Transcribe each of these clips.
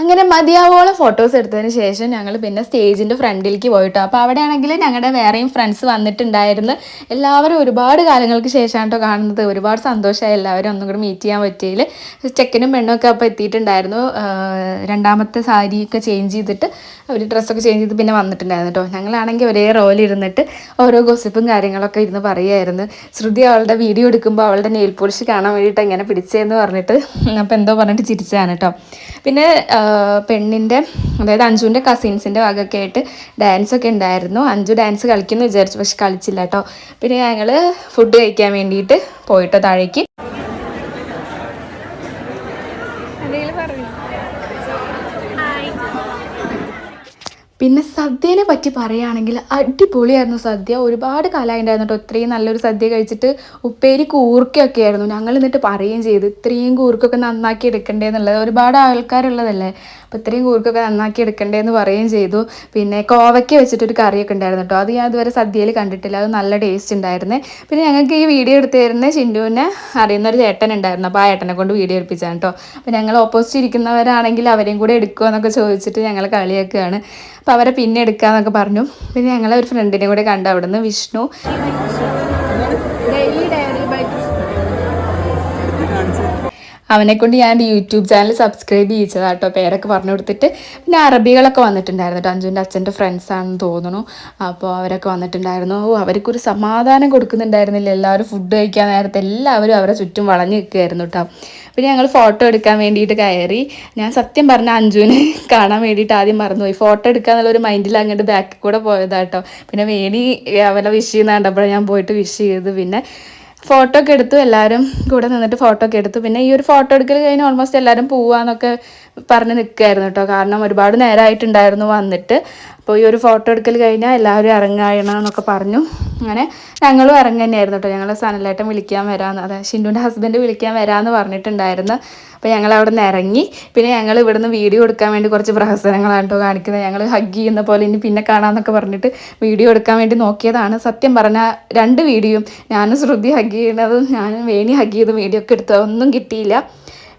അങ്ങനെ മതിയാവോളം ഫോട്ടോസ് എടുത്തതിന് ശേഷം ഞങ്ങൾ പിന്നെ സ്റ്റേജിൻ്റെ ഫ്രണ്ടിലേക്ക് പോയിട്ടോ. അപ്പോൾ അവിടെയാണെങ്കിൽ ഞങ്ങളുടെ വേറെയും ഫ്രണ്ട്സ് വന്നിട്ടുണ്ടായിരുന്നു. എല്ലാവരും ഒരുപാട് കാലങ്ങൾക്ക് ശേഷമാണ് കേട്ടോ കാണുന്നത്. ഒരുപാട് സന്തോഷമായി എല്ലാവരും ഒന്നും കൂടി മീറ്റ് ചെയ്യാൻ പറ്റിയതിൽ. ചെക്കനും പെണ്ണും ഒക്കെ അപ്പോൾ എത്തിയിട്ടുണ്ടായിരുന്നു. രണ്ടാമത്തെ സാരിയൊക്കെ ചേഞ്ച് ചെയ്തിട്ട് അവർ ഡ്രസ്സൊക്കെ ചേഞ്ച് ചെയ്ത് പിന്നെ വന്നിട്ടുണ്ടായിരുന്നു കേട്ടോ. ഞങ്ങളാണെങ്കിൽ ഒരേ റോലിരുന്നിട്ട് ഓരോ ഗോസിപ്പും കാര്യങ്ങളൊക്കെ ഇരുന്ന് പറയുമായിരുന്നു. ശ്രുതി അവളുടെ വീഡിയോ എടുക്കുമ്പോൾ അവളുടെ നെയിൽ പോളിഷ് കാണാൻ വേണ്ടിയിട്ട് എങ്ങനെ പിടിച്ചതെന്ന് പറഞ്ഞിട്ട് അപ്പോൾ എന്തോ പറഞ്ഞിട്ട് ചിരിച്ചതാണ് കേട്ടോ. പിന്നെ പെണ്ണിൻ്റെ അതായത് അഞ്ജുവിൻ്റെ കസിൻസിൻ്റെ വകയൊക്കെ ആയിട്ട് ഡാൻസൊക്കെ ഉണ്ടായിരുന്നു. അഞ്ജു ഡാൻസ് കളിക്കുമെന്ന് വിചാരിച്ചു, പക്ഷെ കളിച്ചില്ല കേട്ടോ. പിന്നെ ഞങ്ങൾ ഫുഡ് കഴിക്കാൻ വേണ്ടിയിട്ട് പോയിട്ടോ താഴേക്ക്. പിന്നെ സദ്യനെ പറ്റി പറയുകയാണെങ്കിൽ അടിപൊളിയായിരുന്നു സദ്യ. ഒരുപാട് കാലമായിട്ടുണ്ടായിരുന്നു കേട്ടോ ഇത്രയും നല്ലൊരു സദ്യ കഴിച്ചിട്ട്. ഉപ്പേരി കൂർക്കയൊക്കെ ആയിരുന്നു. ഞങ്ങൾ എന്നിട്ട് പറയുകയും ചെയ്തു ഇത്രയും കൂർക്കൊക്കെ നന്നാക്കി എടുക്കണ്ടേന്നുള്ളത്. ഒരുപാട് ആൾക്കാരുള്ളതല്ലേ, അപ്പോൾ ഇത്രയും കൂർക്കൊക്കെ നന്നാക്കി എടുക്കണ്ടേന്ന് പറയുകയും ചെയ്തു. പിന്നെ കോവയ്ക്ക വെച്ചിട്ടൊരു കറിയൊക്കെ ഉണ്ടായിരുന്നു കേട്ടോ. അത് ഞാൻ ഇതുവരെ സദ്യയിൽ കണ്ടിട്ടില്ല. അത് നല്ല ടേസ്റ്റ് ഉണ്ടായിരുന്നേ. പിന്നെ ഞങ്ങൾക്ക് ഈ വീഡിയോ എടുത്ത് തരുന്ന ചിൻറ്റുവിനെ അറിയുന്നൊരു ചേട്ടൻ ഉണ്ടായിരുന്നു. അപ്പോൾ ആ ഏട്ടനെ കൊണ്ട് വീഡിയോ എടുപ്പിച്ചാണ് കേട്ടോ. അപ്പോൾ ഞങ്ങൾ ഓപ്പോസിറ്റ് ഇരിക്കുന്നവരാണെങ്കിൽ അവരെയും കൂടെ എടുക്കുമോ എന്നൊക്കെ ചോദിച്ചിട്ട് ഞങ്ങൾ കളിയാക്കുകയാണ്. അപ്പോൾ അവരെ പിന്നെ എടുക്കാമെന്നൊക്കെ പറഞ്ഞു. പിന്നെ ഞങ്ങളെ ഒരു ഫ്രണ്ടിനെ കൂടെ കണ്ടു അവിടുന്ന്, വിഷ്ണു. അവനെക്കൊണ്ട് ഞാൻ യൂട്യൂബ് ചാനൽ സബ്സ്ക്രൈബ് ചെയ്യിച്ചതാണ് കേട്ടോ, പേരൊക്കെ പറഞ്ഞു കൊടുത്തിട്ട്. പിന്നെ അറബികളൊക്കെ വന്നിട്ടുണ്ടായിരുന്നു കേട്ടോ. അഞ്ജുവിൻ്റെ അച്ഛൻ്റെ ഫ്രണ്ട്സാണെന്ന് തോന്നുന്നു. അപ്പോൾ അവരൊക്കെ വന്നിട്ടുണ്ടായിരുന്നു. അവർക്കൊരു സമാധാനം കൊടുക്കുന്നുണ്ടായിരുന്നില്ല. എല്ലാവരും ഫുഡ് കഴിക്കാൻ നേരത്തെ എല്ലാവരും അവരെ ചുറ്റും വളഞ്ഞു നിൽക്കുകയായിരുന്നു കേട്ടോ. പിന്നെ ഞങ്ങൾ ഫോട്ടോ എടുക്കാൻ വേണ്ടിയിട്ട് കയറി. ഞാൻ സത്യം പറഞ്ഞാൽ അഞ്ജുവിനെ കാണാൻ വേണ്ടിയിട്ട് ആദ്യം മറന്നുപോയി. ഫോട്ടോ എടുക്കുക എന്നുള്ളൊരു മൈൻഡിൽ അങ്ങോട്ട് ബാക്കിൽ കൂടെ പോയതാട്ടോ. പിന്നെ വേണി അവരെ വിഷ് ചെയ്യുന്ന കണ്ടപ്പോൾ ഞാൻ പോയിട്ട് വിഷ് ചെയ്തു. പിന്നെ ഫോട്ടോ ഒക്കെ എടുത്തു, എല്ലാവരും കൂടെ നിന്നിട്ട് ഫോട്ടോ ഒക്കെ എടുത്തു. പിന്നെ ഈ ഒരു ഫോട്ടോ എടുക്കൽ കഴിഞ്ഞ് ഓൾമോസ്റ്റ് എല്ലാവരും പോവാന്നൊക്കെ പറഞ്ഞ് നിൽക്കുകയായിരുന്നു കേട്ടോ. കാരണം ഒരുപാട് നേരമായിട്ടുണ്ടായിരുന്നു വന്നിട്ട്. അപ്പോൾ ഈ ഒരു ഫോട്ടോ എടുക്കൽ കഴിഞ്ഞാൽ എല്ലാവരും ഇറങ്ങണം എന്നൊക്കെ പറഞ്ഞു. അങ്ങനെ ഞങ്ങളും ഇറങ്ങി തന്നെയായിരുന്നു കേട്ടോ. ഞങ്ങൾ സനലേട്ടൻ വിളിക്കാൻ വരാമെന്ന്, അതായത് ഷിൻഡുവിൻ്റെ ഹസ്ബൻഡ് വിളിക്കാൻ വരാമെന്ന് പറഞ്ഞിട്ടുണ്ടായിരുന്നു. അപ്പോൾ ഞങ്ങൾ അവിടെ നിന്ന് ഇറങ്ങി. പിന്നെ ഞങ്ങൾ ഇവിടുന്ന് വീഡിയോ എടുക്കാൻ വേണ്ടി കുറച്ച് പ്രഹസനങ്ങളാണ് കേട്ടോ കാണിക്കുന്നത്. ഞങ്ങൾ ഹഗ് ചെയ്യുന്ന പോലെ ഇനി പിന്നെ കാണാമെന്നൊക്കെ പറഞ്ഞിട്ട് വീഡിയോ എടുക്കാൻ വേണ്ടി നോക്കിയതാണ്. സത്യം പറഞ്ഞാൽ 2 വീഡിയോയും, ഞാനും ശ്രുതി ഹഗ് ചെയ്യുന്നതും ഞാനും വേണി ഹഗ് ചെയ്തും വീഡിയോ ഒക്കെ എടുത്തത് ഒന്നും കിട്ടിയില്ല.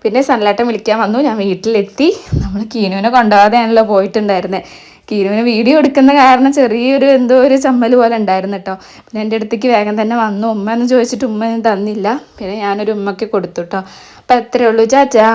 പിന്നെ സനലേട്ടൻ വിളിക്കാൻ വന്നു. ഞാൻ വീട്ടിലെത്തി. നമ്മൾ കീനുവിനെ കൊണ്ടുപോകാതെയാണല്ലോ പോയിട്ടുണ്ടായിരുന്നത്. കീനുവിന് വീഡിയോ എടുക്കുന്ന കാരണം ചെറിയൊരു എന്തോ ഒരു ചമ്മൽ പോലെ ഉണ്ടായിരുന്നു കേട്ടോ. പിന്നെ എൻ്റെ അടുത്തേക്ക് വേഗം തന്നെ വന്നു. ഉമ്മ എന്ന് ചോദിച്ചിട്ട് ഉമ്മ തന്നില്ല. പിന്നെ ഞാനൊരു ഉമ്മയ്ക്ക് കൊടുത്തു കേട്ടോ. അപ്പം അത്രയേ ഉള്ളൂ. ചാച്ചാ.